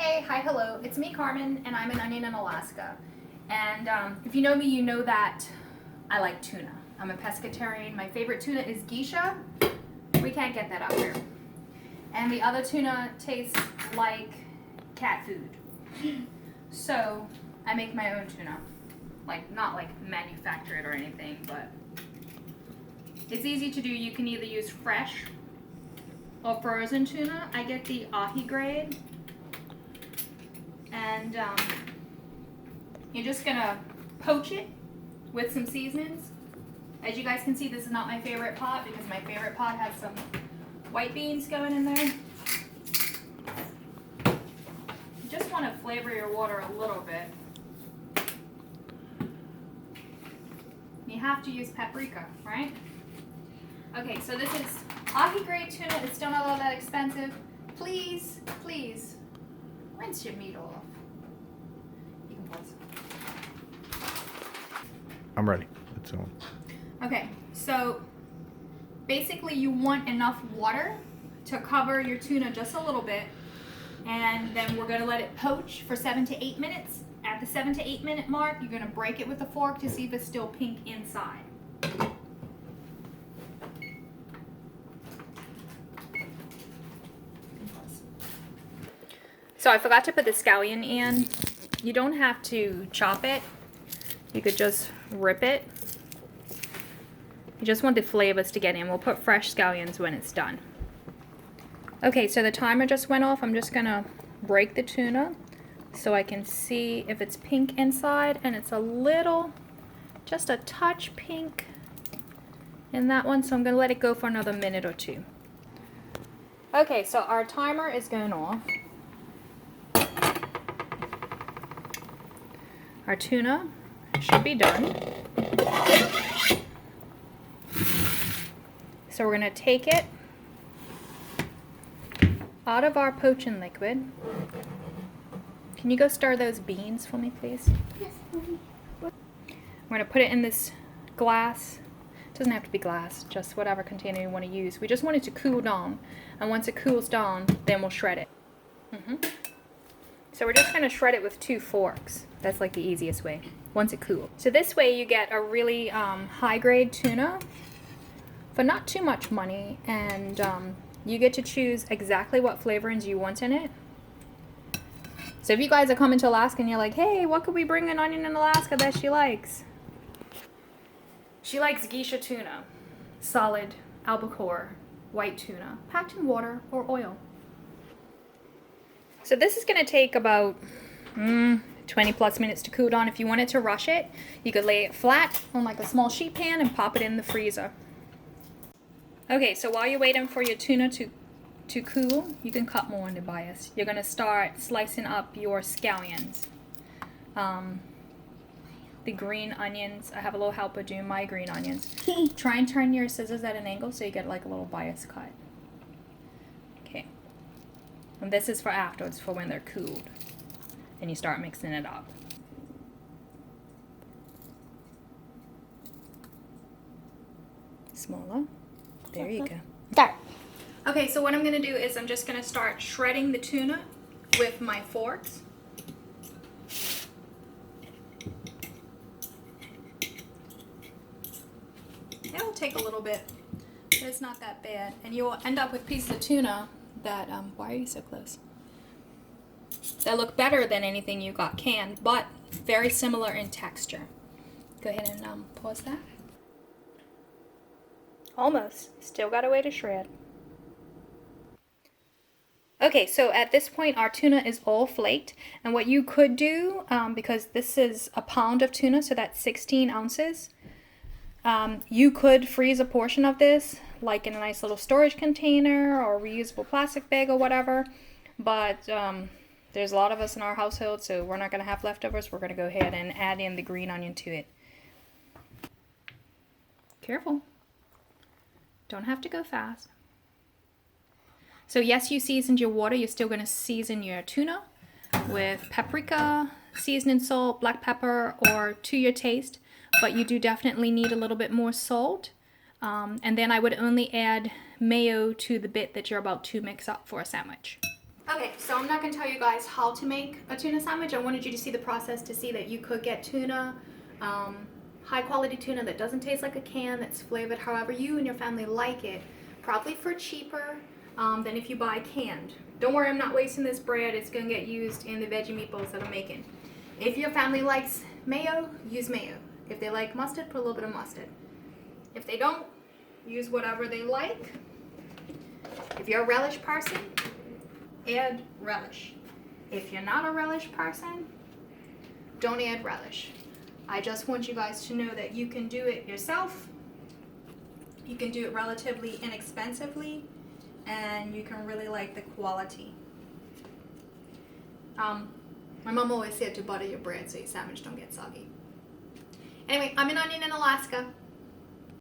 Hey, hi, hello. It's me, Carmen, and I'm an onion in Alaska. And if you know me, you know that I like tuna. I'm a pescatarian. My favorite tuna is Geisha. We can't get that out here. And the other tuna tastes like cat food. So I make my own tuna. Not like manufacture it or anything, but it's easy to do. You can either use fresh or frozen tuna. I get the ahi grade. And you're just gonna poach it with some seasonings. As you guys can see, this is not my favorite pot because my favorite pot has some white beans going in there. You just want to flavor your water a little bit. You have to use paprika, right? Okay, so this is ahi grade tuna. It's still not all that expensive. Please, please, rinse your meat off. You can pause. I'm ready. Let's go. Okay, so basically you want enough water to cover your tuna just a little bit, and then we're gonna let it poach for 7 to 8 minutes. At the 7 to 8 minute mark, you're gonna break it with a fork to see if it's still pink inside. So I forgot to put the scallion in. You don't have to chop it. You could just rip it. You just want the flavors to get in. We'll put fresh scallions when it's done. Okay, so the timer just went off. I'm just gonna break the tuna so I can see if it's pink inside, and it's a little, just a touch pink in that one. So I'm gonna let it go for another minute or two. Okay, so our timer is going off. Our tuna should be done. So we're going to take it out of our poaching liquid. Can you go stir those beans for me, please? Yes, mommy. We're going to put it in this glass. It doesn't have to be glass, just whatever container you want to use. We just want it to cool down. And once it cools down, then we'll shred it. So we're just going to shred it with 2 forks. That's like the easiest way, once it cools. So this way you get a really high-grade tuna for not too much money, and you get to choose exactly what flavorings you want in it. So if you guys are coming to Alaska and you're like, hey, what could we bring an onion in Alaska that she likes? She likes Geisha tuna, solid albacore white tuna, packed in water or oil. So this is going to take about 20 plus minutes to cool down. If you wanted to rush it, you could lay it flat on like a small sheet pan and pop it in the freezer. Okay, so while you're waiting for your tuna to cool, you can cut more on the bias. You're going to start slicing up your scallions. The green onions, I have a little helper doing my green onions. Try and turn your scissors at an angle so you get like a little bias cut. Okay. And this is for afterwards, for when they're cooled. And you start mixing it up. Smaller. There you go. Start. Okay, so what I'm going to do is I'm just going to start shredding the tuna with my forks. It'll take a little bit, but it's not that bad. And you'll end up with pieces of tuna that, why are you so close? That look better than anything you got canned, but very similar in texture. Go ahead and pause that. Almost. Still got a way to shred. Okay, so at this point our tuna is all flaked, and what you could do, because this is a pound of tuna, so that's 16 ounces, you could freeze a portion of this, like in a nice little storage container or reusable plastic bag or whatever, but there's a lot of us in our household, so we're not going to have leftovers. We're going to go ahead and add in the green onion to it. Careful. Don't have to go fast. So yes, you seasoned your water. You're still going to season your tuna with paprika, seasoning salt, black pepper, or to your taste. But you do definitely need a little bit more salt. And then I would only add mayo to the bit that you're about to mix up for a sandwich. Okay, so I'm not going to tell you guys how to make a tuna sandwich. I wanted you to see the process to see that you could get tuna, high quality tuna that doesn't taste like a can, that's flavored however you and your family like it, probably for cheaper than if you buy canned. Don't worry, I'm not wasting this bread. It's going to get used in the veggie meatballs that I'm making. If your family likes mayo, use mayo. If they like mustard, put a little bit of mustard. If they don't, use whatever they like. If you're a relish person, add relish. If you're not a relish person, don't add relish. I just want you guys to know that you can do it yourself. You can do it relatively inexpensively, and you can really like the quality. My mom always said to butter your bread so your sandwich don't get soggy. Anyway, I'm an onion in Alaska.